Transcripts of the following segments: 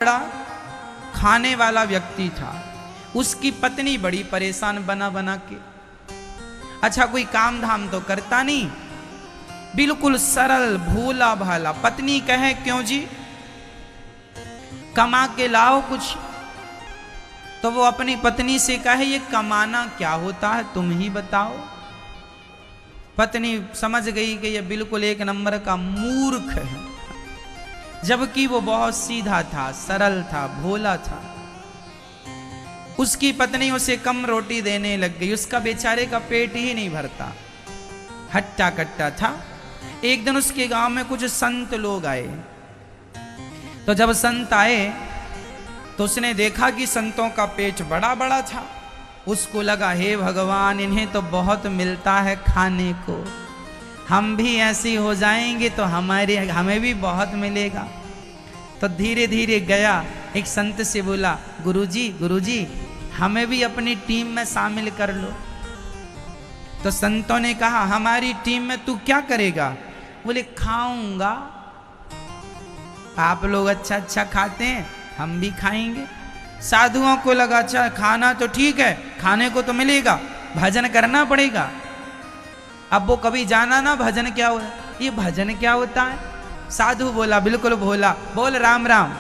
बड़ा खाने वाला व्यक्ति था। उसकी पत्नी बड़ी परेशान बना बना के। अच्छा, कोई काम धाम तो करता नहीं, बिल्कुल सरल भोला भाला। पत्नी कहे क्यों जी, कमा के लाओ कुछ। तो वो अपनी पत्नी से कहे ये कमाना क्या होता है, तुम ही बताओ। पत्नी समझ गई कि ये बिल्कुल एक नंबर का मूर्ख है, जबकि वो बहुत सीधा था, सरल था, भोला था। उसकी पत्नी उसे कम रोटी देने लग गई। उसका बेचारे का पेट ही नहीं भरता, हट्टा कट्टा था। एक दिन उसके गांव में कुछ संत लोग आए। तो जब संत आए तो उसने देखा कि संतों का पेट बड़ा बड़ा था। उसको लगा हे भगवान, इन्हें तो बहुत मिलता है खाने को, हम भी ऐसे हो जाएंगे तो हमें भी बहुत मिलेगा। तो धीरे धीरे गया, एक संत से बोला गुरुजी हमें भी अपनी टीम में शामिल कर लो। तो संतों ने कहा हमारी टीम में तू क्या करेगा? बोले खाऊंगा। आप लोग अच्छा अच्छा खाते हैं, हम भी खाएंगे। साधुओं को लगा अच्छा खाना तो ठीक है, खाने को तो मिलेगा, भजन करना पड़ेगा। अब वो कभी जाना ना भजन क्या होता है, ये भजन क्या होता है। साधु बोला बिल्कुल भोला, बोल राम राम,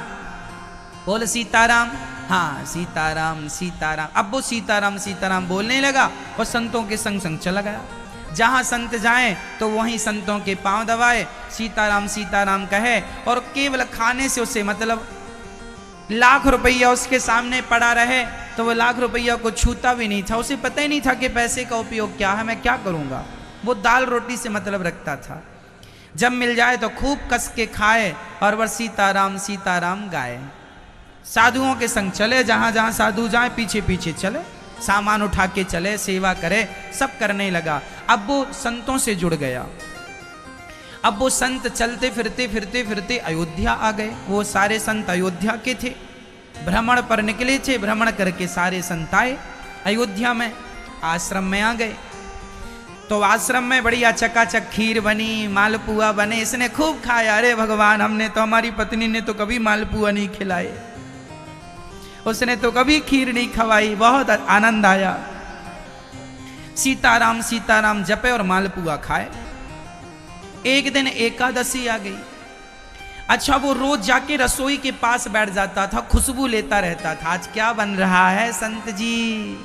बोल सीताराम, हाँ सीताराम सीताराम। अब वो सीताराम सीताराम बोलने लगा और संतों के संग संग चला गया। जहां संत जाए तो वहीं संतों के पांव दबाए, सीताराम सीताराम कहे। और केवल खाने से उसे मतलब, लाख रुपया उसके सामने पड़ा रहे तो वो लाख रुपया को छूता भी नहीं था। उसे पता ही नहीं था कि पैसे का उपयोग क्या है, मैं क्या करूंगा। वो दाल रोटी से मतलब रखता था। जब मिल जाए तो खूब कस के खाए और वह सीताराम सीताराम गाए। साधुओं के संग चले, जहां जहां साधु जाए पीछे पीछे चले, सामान उठा के चले, सेवा करे, सब करने लगा। अब वो संतों से जुड़ गया। अब वो संत चलते फिरते फिरते फिरते अयोध्या आ गए। वो सारे संत अयोध्या के थे, भ्रमण पर निकले थे। भ्रमण करके सारे संत आए अयोध्या में, आश्रम में आ गए। तो आश्रम में बढ़िया चकाचक खीर बनी, मालपुआ बने। इसने खूब खाया। अरे भगवान, हमने तो, हमारी पत्नी ने तो कभी मालपुआ नहीं खिलाए, उसने तो कभी खीर नहीं खवाई। बहुत आनंद आया। सीताराम सीताराम जपे और मालपुआ खाए। एक दिन एकादशी आ गई। अच्छा, वो रोज जाके रसोई के पास बैठ जाता था, खुशबू लेता रहता था। आज क्या बन रहा है संत जी?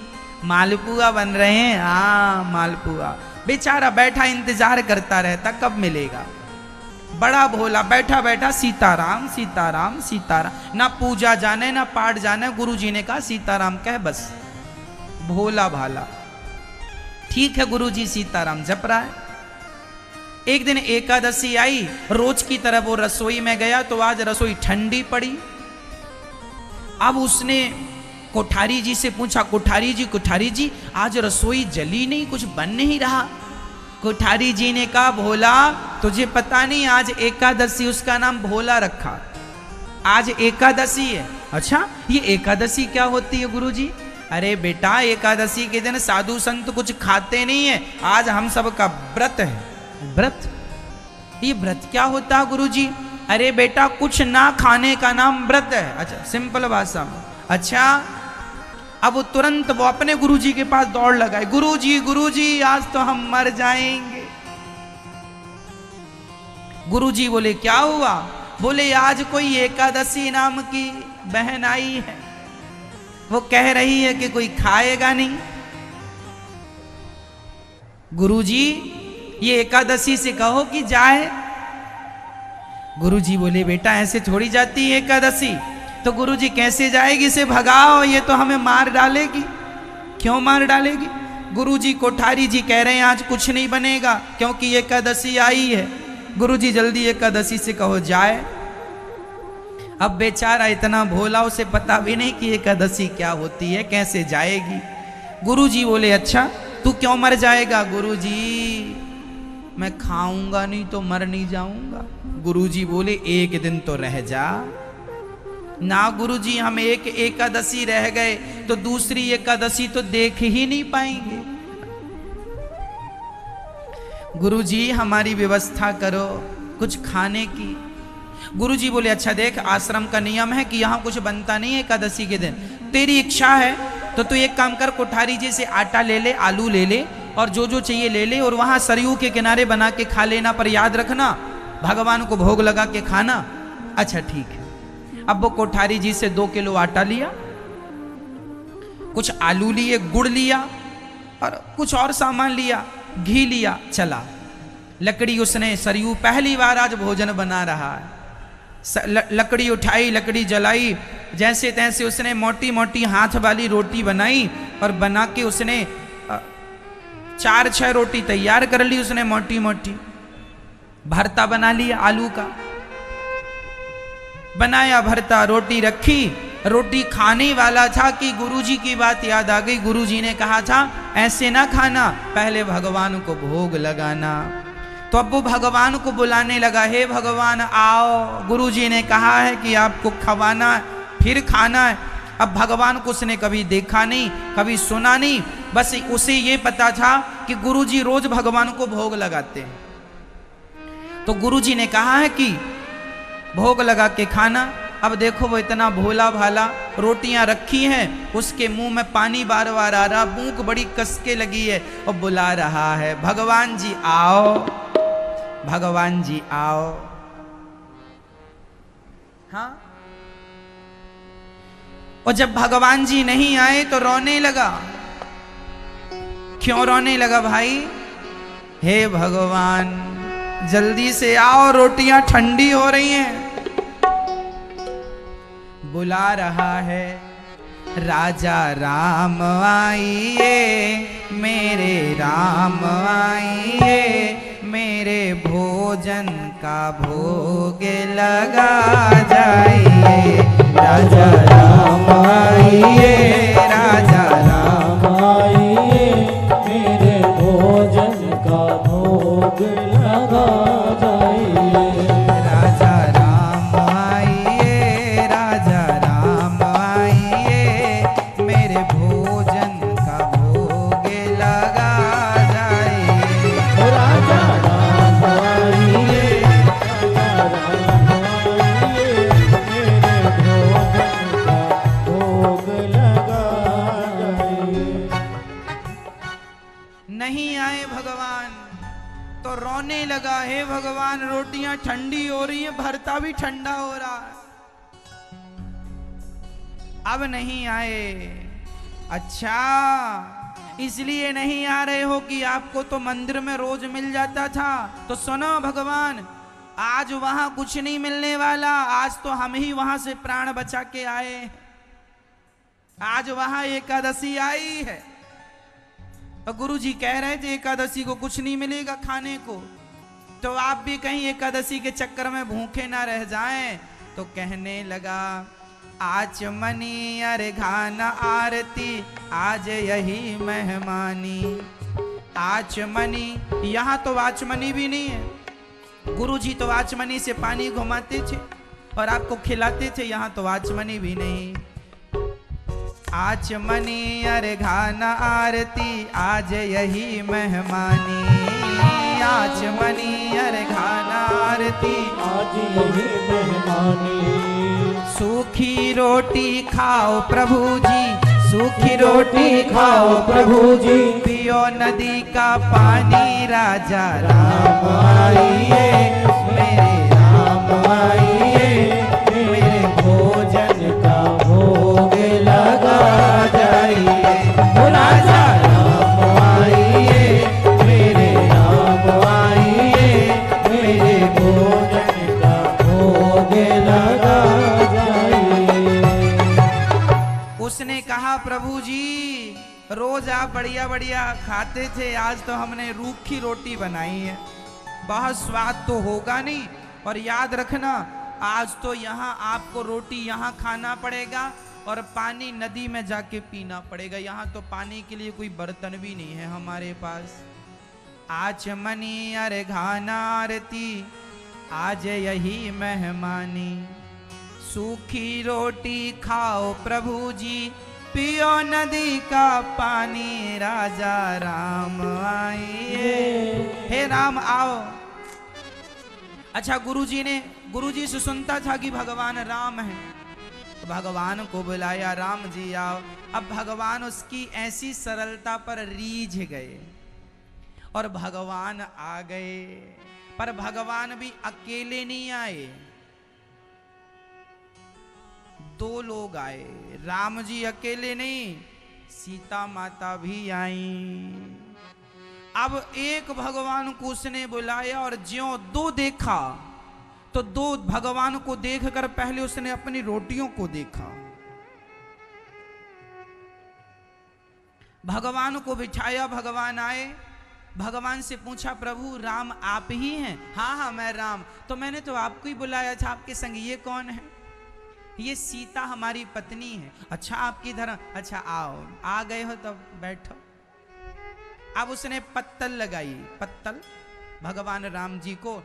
मालपुआ बन रहे हैं। हाँ मालपुआ। बेचारा बैठा इंतजार करता रहता कब मिलेगा। बड़ा भोला बैठा बैठा सीताराम सीताराम सीताराम। ना पूजा जाने ना पाठ जाने। गुरुजी ने कहा सीताराम कह बस। भोला भाला, ठीक है गुरुजी सीताराम जप रहा है। एक दिन एकादशी आई, रोज की तरह वो रसोई में गया तो आज रसोई ठंडी पड़ी। अब उसने कोठारी जी से पूछा, कोठारी जी आज रसोई जली नहीं, कुछ बन नहीं रहा। कोठारी जी ने कहा भोला तुझे पता नहीं, आज एकादशी, उसका नाम भोला रखा, आज एकादशी है। अच्छा, ये एकादशी क्या होती है गुरुजी? अरे बेटा, एकादशी के दिन साधु संत कुछ खाते नहीं है, आज हम सब का व्रत है। व्रत? ये व्रत क्या होता है गुरुजी? अरे बेटा, कुछ ना खाने का नाम व्रत है। अच्छा, सिंपल भाषा में। अच्छा, अब वो तुरंत वो अपने गुरुजी के पास दौड़ लगाए। गुरुजी आज तो हम मर जाएंगे। गुरुजी बोले क्या हुआ? बोले आज कोई एकादशी नाम की बहन आई है, वो कह रही है कि कोई खाएगा नहीं। गुरुजी ये एकादशी से कहो कि जाए। गुरुजी बोले बेटा ऐसे थोड़ी जाती है एकादशी। तो गुरुजी कैसे जाएगी? इसे भगाओ, ये तो हमें मार डालेगी। क्यों मार डालेगी? गुरुजी कोठारी जी कह रहे हैं आज कुछ नहीं बनेगा क्योंकि एकादशी आई है। गुरुजी जल्दी एकादशी से कहो जाए। अब बेचारा इतना भोला, उसे पता भी नहीं कि एकादशी क्या होती है, कैसे जाएगी। गुरुजी बोले अच्छा तू क्यों मर जाएगा? गुरुजी मैं खाऊंगा नहीं तो मर नहीं जाऊंगा। गुरुजी बोले एक दिन तो रह जा ना। गुरुजी हम एक एकादशी रह गए तो दूसरी एकादशी तो देख ही नहीं पाएंगे। गुरुजी हमारी व्यवस्था करो कुछ खाने की। गुरुजी बोले अच्छा देख, आश्रम का नियम है कि यहाँ कुछ बनता नहीं है एकादशी के दिन, तेरी इच्छा है तो तू एक काम कर, कोठारी जी से आटा ले ले, आलू ले ले और जो जो चाहिए ले ले, और वहां सरयू के किनारे बना के खा लेना, पर याद रखना भगवान को भोग लगा के खाना। अच्छा ठीक है। अब वो कोठारी जी से 2 किलो आटा लिया, कुछ आलू लिए, गुड़ लिया और कुछ और सामान लिया, घी लिया, चला। लकड़ी उसने, सरयू पहली बार आज भोजन बना रहा है, लकड़ी उठाई, लकड़ी जलाई, जैसे तैसे उसने मोटी मोटी हाथ वाली रोटी बनाई और बना के उसने 4-6 रोटी तैयार कर ली उसने मोटी मोटी। भरता बना लिया आलू का, बनाया भरता, रोटी रखी, रोटी खाने वाला था कि गुरुजी की बात याद आ गई। गुरुजी ने कहा था ऐसे ना खाना, पहले भगवान को भोग लगाना। तो अब वो भगवान को बुलाने लगा, हे भगवान आओ, गुरुजी ने कहा है कि आपको खवाना है, फिर खाना है। अब भगवान को उसने कभी देखा नहीं, कभी सुना नहीं, बस उसे ये पता था कि गुरुजी रोज भगवान को भोग लगाते हैं। तो गुरुजी ने कहा है कि भोग लगा के खाना। अब देखो वो इतना भोला भाला, रोटियां रखी हैं, उसके मुंह में पानी बार बार आ रहा, भूख बड़ी कसके लगी है और बुला रहा है, भगवान जी आओ, भगवान जी आओ। हाँ, और जब भगवान जी नहीं आए तो रोने लगा। क्यों रोने लगा भाई? हे भगवान जल्दी से आओ, रोटियां ठंडी हो रही हैं। बुला रहा है, राजा राम आइए, मेरे राम आइए, मेरे भोजन का भोग लगा जाइए। राजा राम आइए, राजा राम आइए, मेरे भोजन का भोग लगा जाइए। राजा राम आइए, राजा राम आइए, मेरे भोजन का भोग लगा जाइए। राजा राम आइए, राजा राम आइए, मेरे भोजन का भोग लगा जाइए। नहीं आए भगवान तो रोने लगा, हे भगवान रोटियां ठंडी हो रही हैं, भरता भी ठंडा हो रहा है, अब नहीं आए। अच्छा इसलिए नहीं आ रहे हो कि आपको तो मंदिर में रोज मिल जाता था। तो सुनो भगवान, आज वहां कुछ नहीं मिलने वाला, आज तो हम ही वहां से प्राण बचा के आए। आज वहां एकादशी आई है और गुरुजी कह रहे थे एकादशी को कुछ नहीं मिलेगा खाने को, तो आप भी कहीं एकादशी के चक्कर में भूखे ना रह जाएं। तो कहने लगा, आचमनी अर्घान आरती, आज यही मेहमानी। आचमनी, यहाँ तो आचमनी भी नहीं है। गुरुजी तो आचमनी से पानी घुमाते थे और आपको खिलाते थे, यहाँ तो आचमनी भी नहीं। आचमनी अर्घान आरती, आज यही मेहमानी। आचमनी अर्घान आरती, आज यही मेहमानी। सूखी रोटी खाओ प्रभु जी, सूखी रोटी खाओ प्रभु जी, पियो नदी का पानी। राजा राम आइए, मेरे राम आइए, मेरे भोजन का भोग लगा जाइए। राजा राम आइए, मेरे राम आइए, मेरे भोजन का भोग लगा जाइए। उसने कहा, प्रभु जी रोज आप बढ़िया बढ़िया खाते थे, आज तो हमने रूखी रोटी बनाई है, बहुत स्वाद तो होगा नहीं, और याद रखना आज तो यहाँ आपको रोटी यहाँ खाना पड़ेगा और पानी नदी में जाके पीना पड़ेगा, यहाँ तो पानी के लिए कोई बर्तन भी नहीं है हमारे पास। आचमनी अर्घान आरती, आज यही मेहमानी। सूखी रोटी खाओ प्रभु जी, पियो नदी का पानी। राजा राम आइए, हे राम आओ। अच्छा गुरुजी ने गुरुजी से सुनता था कि भगवान राम है, तो भगवान को बुलाया, राम जी आओ। अब भगवान उसकी ऐसी सरलता पर रीझ गए और भगवान आ गए। पर भगवान भी अकेले नहीं आए, दो लोग आए। राम जी अकेले नहीं, सीता माता भी आई। अब एक भगवान को उसने बुलाया और ज्यों दो देखा तो दो भगवान को देखकर पहले उसने अपनी रोटियों को देखा। भगवान को बिठाया, भगवान आए, भगवान से पूछा, प्रभु राम आप ही हैं? हाँ हाँ मैं राम। तो मैंने तो आपको ही बुलाया था, आपके संग ये कौन है? ये सीता हमारी पत्नी है। अच्छा आपकी धर्म, अच्छा आओ, आ गए हो तो बैठो। अब उसने पत्तल लगाई, पत्तल भगवान राम जी को,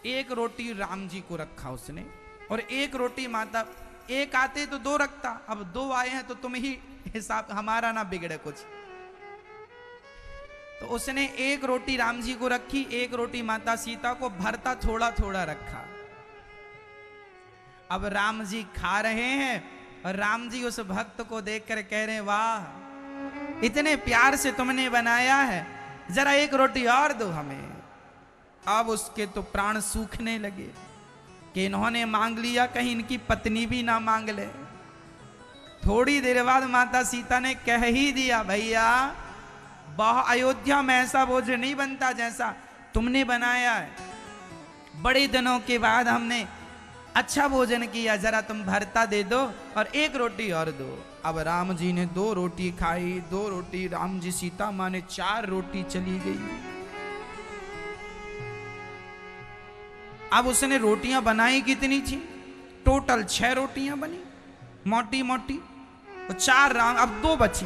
एक रोटी राम जी को रखा उसने और एक रोटी माता, एक आते तो दो रखता, अब दो आए हैं तो तुम ही हिसाब, हमारा ना बिगड़े कुछ। तो उसने एक रोटी राम जी को रखी, एक रोटी माता सीता को, भरता थोड़ा थोड़ा रखा। अब राम जी खा रहे हैं और राम जी उस भक्त को देखकर कह रहे हैं, वाह इतने प्यार से तुमने बनाया है, जरा एक रोटी और दो हमें। अब उसके तो प्राण सूखने लगे कि इन्होंने मांग लिया, कहीं इनकी पत्नी भी ना मांग ले। थोड़ी देर बाद माता सीता ने कह ही दिया, भैया अयोध्या में ऐसा भोजन नहीं बनता जैसा तुमने बनाया है, बड़े दिनों के बाद हमने अच्छा भोजन किया, जरा तुम भरता दे दो और एक रोटी और दो। अब राम जी ने दो रोटी खाई, दो रोटी राम जी, सीता माँ ने चार रोटी चली गई। अब उसने रोटियां बनाई कितनी थी? टोटल 6 रोटियां बनी, मोटी मोटी, और 4 राम, अब 2 बची।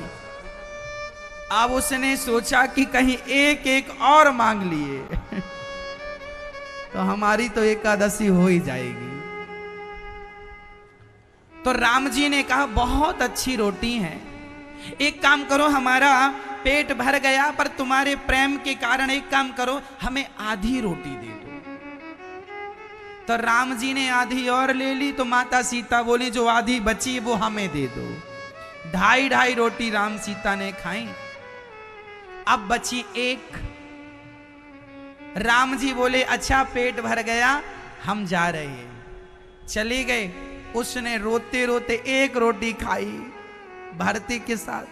अब उसने सोचा कि कहीं एक एक और मांग लिए तो हमारी तो एकादशी हो ही जाएगी। तो राम जी ने कहा, बहुत अच्छी रोटी है, एक काम करो, हमारा पेट भर गया पर तुम्हारे प्रेम के कारण एक काम करो, हमें आधी रोटी दे दो। तो राम जी ने आधी और ले ली, तो माता सीता बोली, जो आधी बची वो हमें दे दो। 2.5 रोटी राम सीता ने खाई, अब बची 1। राम जी बोले, अच्छा पेट भर गया, हम जा रहे हैं। चले गए। उसने रोते रोते 1 रोटी खाई भरते के साथ।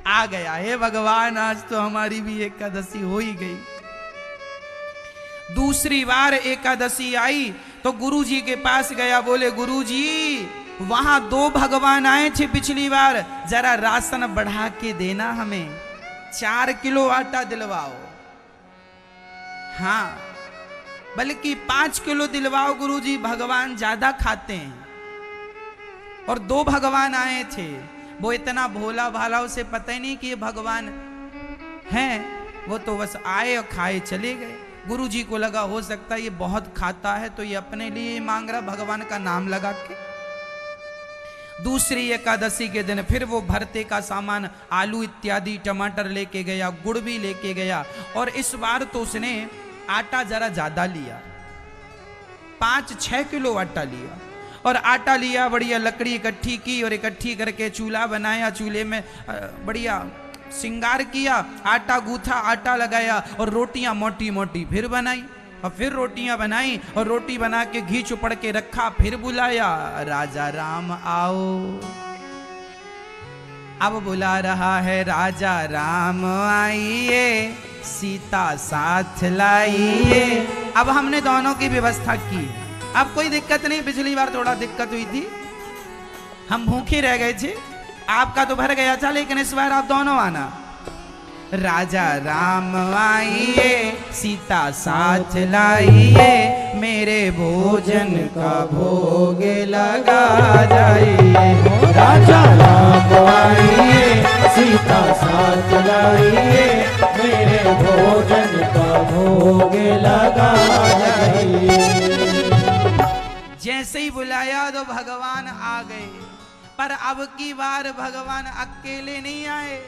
आ गया, हे भगवान आज तो हमारी भी एकादशी हो ही गई। दूसरी बार एकादशी आई तो गुरुजी के पास गया, बोले गुरुजी वहां 2 भगवान आए थे पिछली बार, जरा राशन बढ़ा के देना, हमें 4 किलो आटा दिलवाओ। हाँ बल्कि 5 किलो दिलवाओ गुरुजी, भगवान ज्यादा खाते हैं। और 2 भगवान आए थे, वो इतना भोला भाला, उसे पता ही नहीं कि ये भगवान हैं, वो तो बस आए और खाए चले गए। गुरुजी को लगा हो सकता है ये बहुत खाता है तो ये अपने लिए मांग रहा, भगवान का नाम लगा के। दूसरी एकादशी के दिन फिर वो भरते का सामान, आलू इत्यादि, टमाटर लेके गया, गुड़ भी लेके गया, और इस बार तो उसने आटा जरा ज्यादा लिया, 5-6 किलो आटा लिया। और आटा लिया, बढ़िया लकड़ी इकट्ठी की और इकट्ठी करके चूल्हा बनाया, चूल्हे में बढ़िया श्रृंगार किया, आटा गूथा, आटा लगाया और रोटियां मोटी मोटी फिर बनाई, और फिर रोटियां बनाई और रोटी बना के घी चुपड़ के रखा, फिर बुलाया, राजा राम आओ। अब बुला रहा है, राजा राम आइए, सीता साथ लाइए। अब हमने दोनों की व्यवस्था की, अब कोई दिक्कत नहीं। पिछली बार थोड़ा दिक्कत हुई थी, हम भूखे रह गए थे, आपका तो भर गया था, लेकिन इस बार आप दोनों आना। राजा राम आइए, सीता साथ लाइए, मेरे भोजन का भोग लगा जाइए। राजा राम आइए, सीता साथ लाइए, मेरे भोजन का भोग लगा जाइए। जैसे ही बुलाया तो भगवान आ गए, पर अब की बार भगवान अकेले नहीं आए,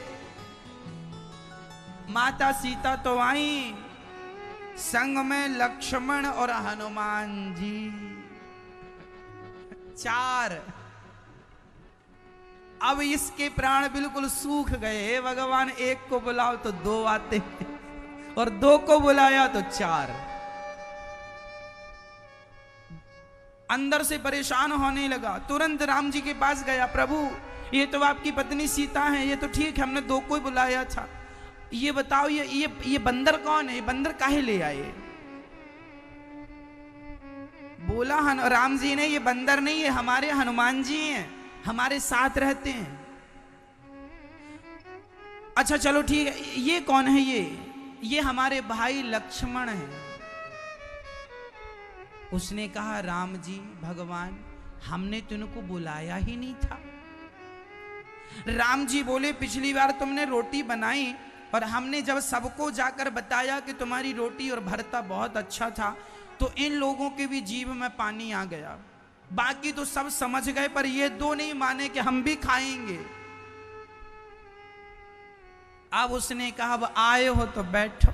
माता सीता तो आई, संग में लक्ष्मण और हनुमान जी, 4। अब इसके प्राण बिल्कुल सूख गए। हे भगवान, एक को बुलाओ तो 2 आते और 2 को बुलाया तो 4। अंदर से परेशान होने लगा। तुरंत राम जी के पास गया, प्रभु ये तो आपकी पत्नी सीता है, ये तो ठीक है, हमने 2 को ही बुलाया था, ये बताओ ये बंदर कौन है, ये बंदर काहे ले आए? बोला राम जी ने, ये बंदर नहीं है, हमारे हनुमान जी हैं, हमारे साथ रहते हैं। अच्छा चलो ठीक है, ये कौन है? ये हमारे भाई लक्ष्मण हैं। उसने कहा, राम जी भगवान, हमने तुमको बुलाया ही नहीं था। राम जी बोले, पिछली बार तुमने रोटी बनाई और हमने जब सबको जाकर बताया कि तुम्हारी रोटी और भरता बहुत अच्छा था, तो इन लोगों के भी जीभ में पानी आ गया। बाकी तो सब समझ गए, पर ये 2 नहीं माने कि हम भी खाएंगे। अब उसने कहा, अब आए हो तो बैठो।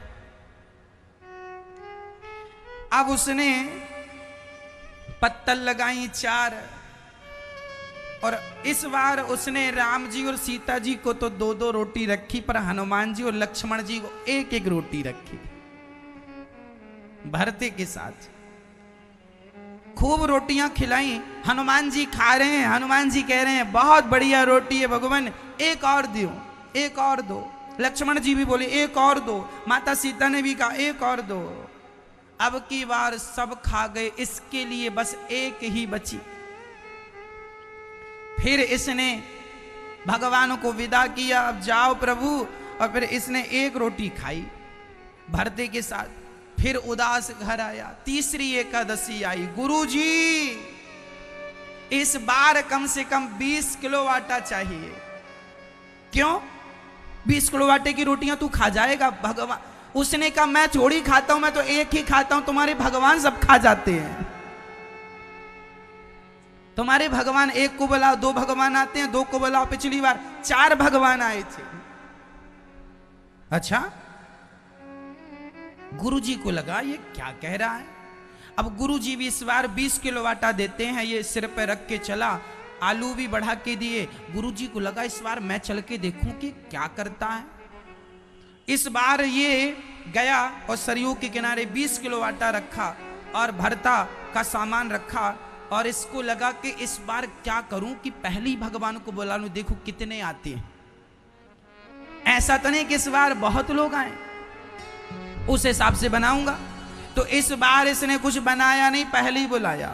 अब उसने पत्तल लगाई 4, और इस बार उसने राम जी और सीता जी को तो 2-2 रोटी रखी, पर हनुमान जी और लक्ष्मण जी को 1-1 रोटी रखी। भरते के साथ खूब रोटियां खिलाई। हनुमान जी खा रहे हैं। हनुमान जी कह रहे हैं, बहुत बढ़िया रोटी है भगवान, एक और दो, एक और दो। लक्ष्मण जी भी बोले, एक और दो। माता सीता ने भी कहा, एक और दो। अब की बार सब खा गए, इसके लिए बस 1 ही बची। फिर इसने भगवान को विदा किया, अब जाओ प्रभु। और फिर इसने 1 रोटी खाई भरते के साथ। फिर उदास घर आया। तीसरी एकादशी आई। गुरुजी, इस बार कम से कम 20 किलो आटा चाहिए। क्यों? 20 किलो आटे की रोटियां तू खा जाएगा? भगवान, उसने कहा, मैं थोड़ी खाता हूं, मैं तो 1 ही खाता हूं, तुम्हारे भगवान सब खा जाते हैं। तुम्हारे भगवान 1 को बुलाओ, 2 भगवान आते हैं, 2 को बुलाओ। पिछली बार 4 भगवान आए थे। अच्छा, गुरुजी को लगा ये क्या कह रहा है। अब गुरुजी भी इस बार 20 किलो आटा देते हैं। ये सिर पे रख के चला, आलू भी बढ़ा के दिए। गुरुजी को लगा इस बार मैं चल के देखूं कि क्या करता है। इस बार ये गया और सरयू के किनारे 20 किलो आटा रखा और भरता का सामान रखा, और इसको लगा कि इस बार क्या करूं कि पहली भगवान को बुला लूं, देखो कितने आते हैं। ऐसा तो नहीं कि इस बार बहुत लोग आए, उस हिसाब से बनाऊंगा। तो इस बार इसने कुछ बनाया नहीं, पहले बुलाया।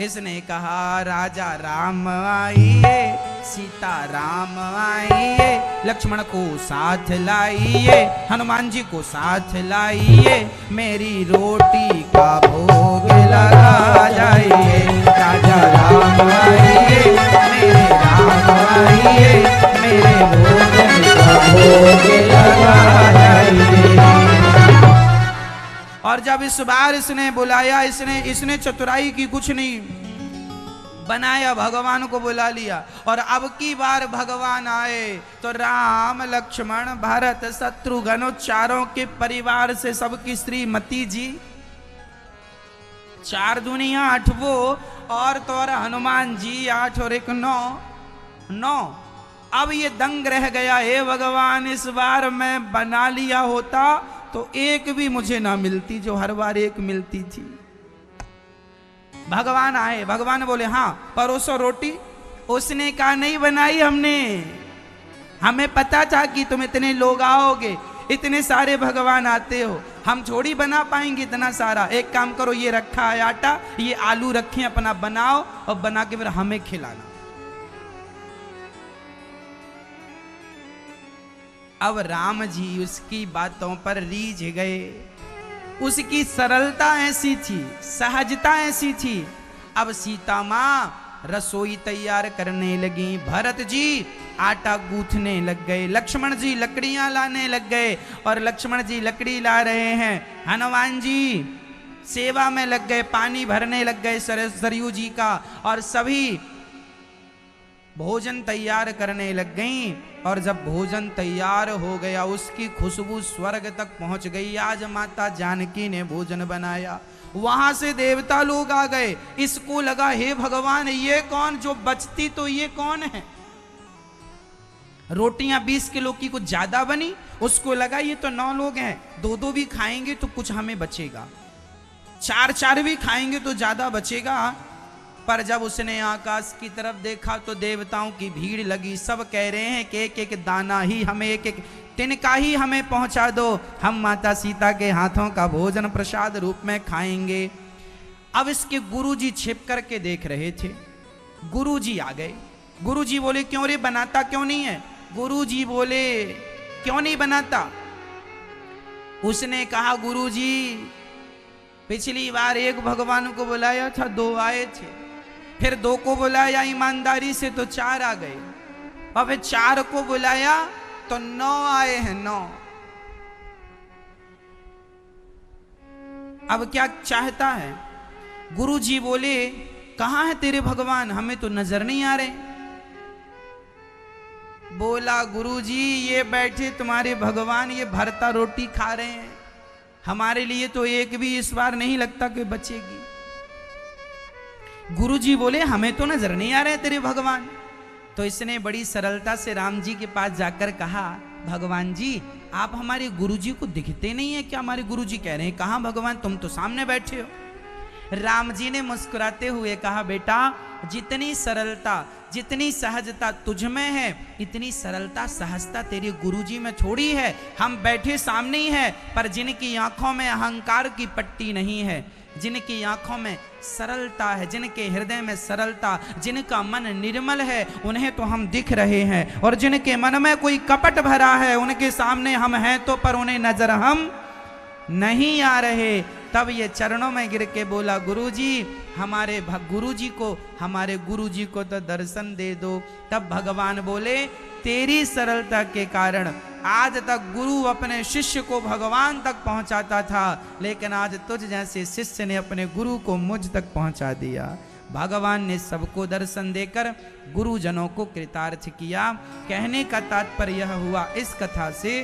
इसने कहा, राजा राम आइए, सीता राम आइए, लक्ष्मण को साथ लाइए, हनुमान जी को साथ लाइए, मेरी रोटी का भोग लगा जाइए। राजा राम आइए, मेरे राम आइए, मेरे भोजन का भोग लगा जाइए। और जब इस बार इसने बुलाया, इसने चतुराई की कुछ नहीं बनाया, भगवान को बुला लिया। और अब की बार भगवान आए तो राम लक्ष्मण भरत शत्रुघ्न चारों के परिवार से सबकी श्रीमती जी, 4 दुनिया 8 वो, और तो और हनुमान जी 8 और 1 9। अब ये दंग रह गया, हे भगवान, इस बार मैं बना लिया होता तो 1 भी मुझे ना मिलती जो हर बार 1 मिलती थी। भगवान आए, भगवान बोले, हाँ परोसो रोटी। उसने कहा, नहीं बनाई हमने, हमें पता था कि तुम इतने लोग आओगे, इतने सारे भगवान आते हो, हम थोड़ी बना पाएंगे इतना सारा। एक काम करो, ये रखा है आटा, ये आलू रखे, अपना बनाओ और बना के फिर हमें खिलाना। अब राम जी उसकी बातों पर रीझ गए। उसकी सरलता ऐसी थी, सहजता ऐसी थी। अब सीता माँ रसोई तैयार करने लगी, भरत जी आटा गूंथने लग गए, लक्ष्मण जी लकड़ियां लाने लग गए, और लक्ष्मण जी लकड़ी ला रहे हैं, हनुमान जी सेवा में लग गए, पानी भरने लग गए सरयू जी का, और सभी भोजन तैयार करने लग गईं। और जब भोजन तैयार हो गया, उसकी खुशबू स्वर्ग तक पहुंच गई। आज माता जानकी ने भोजन बनाया, वहां से देवता लोग आ गए। इसको लगा हे भगवान, ये कौन, जो बचती तो ये कौन है। रोटियां 20 किलो की कुछ ज्यादा बनी, उसको लगा ये तो 9 लोग हैं, 2-2 भी खाएंगे तो कुछ हमें बचेगा, 4-4 भी खाएंगे तो ज्यादा बचेगा। पर जब उसने आकाश की तरफ देखा तो देवताओं की भीड़ लगी। सब कह रहे हैं कि एक एक दाना ही हमें, एक एक तिनका ही हमें पहुंचा दो, हम माता सीता के हाथों का भोजन प्रसाद रूप में खाएंगे। अब इसके गुरुजी छिप करके देख रहे थे। गुरुजी आ गए। गुरुजी बोले क्यों रे, बनाता क्यों नहीं है। गुरुजी बोले क्यों नहीं बनाता। उसने कहा गुरुजी पिछली बार एक भगवान को बुलाया था, 2 आए थे, फिर 2 को बुलाया ईमानदारी से तो 4 आ गए, और फिर 4 को बुलाया तो 9 आए हैं, 9। अब क्या चाहता है। गुरुजी बोले कहां है तेरे भगवान, हमें तो नजर नहीं आ रहे। बोला गुरुजी ये बैठे तुम्हारे भगवान, ये भरता रोटी खा रहे हैं, हमारे लिए तो एक भी इस बार नहीं लगता कि बचेगी। गुरुजी बोले हमें तो नजर नहीं आ रहे तेरे भगवान। तो इसने बड़ी सरलता से राम जी के पास जाकर कहा भगवान जी आप हमारे गुरुजी को दिखते नहीं है क्या। हमारे गुरुजी कह रहे हैं कहां भगवान, तुम तो सामने बैठे हो। राम जी ने मुस्कुराते हुए कहा बेटा जितनी सरलता जितनी सहजता तुझ में है, इतनी सरलता सहजता तेरे गुरुजी में थोड़ी है। हम बैठे सामने ही है, पर जिनकी आंखों में अहंकार की पट्टी नहीं है, जिनकी आंखों में सरलता है, जिनके हृदय में सरलता, जिनका मन निर्मल है, उन्हें तो हम दिख रहे हैं। और जिनके मन में कोई कपट भरा है, उनके सामने हम हैं तो पर उन्हें नजर हम नहीं आ रहे। तब ये चरणों में गिर के बोला गुरुजी हमारे गुरुजी को तो दर्शन दे दो। तब भगवान बोले तेरी सरलता के कारण आज तक गुरु अपने शिष्य को भगवान तक पहुंचाता था, लेकिन आज तुझ जैसे शिष्य ने अपने गुरु को मुझ तक पहुंचा दिया। भगवान ने सबको दर्शन देकर गुरुजनों को कृतार्थ किया। कहने का तात्पर्य यह हुआ इस कथा से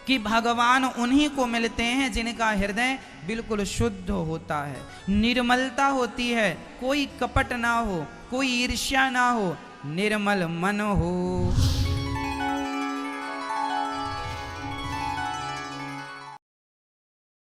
कि भगवान उन्हीं को मिलते हैं जिनका हृदय बिल्कुल शुद्ध होता है, निर्मलता होती है, कोई कपट ना हो, कोई ईर्ष्या ना हो, निर्मल मन हो।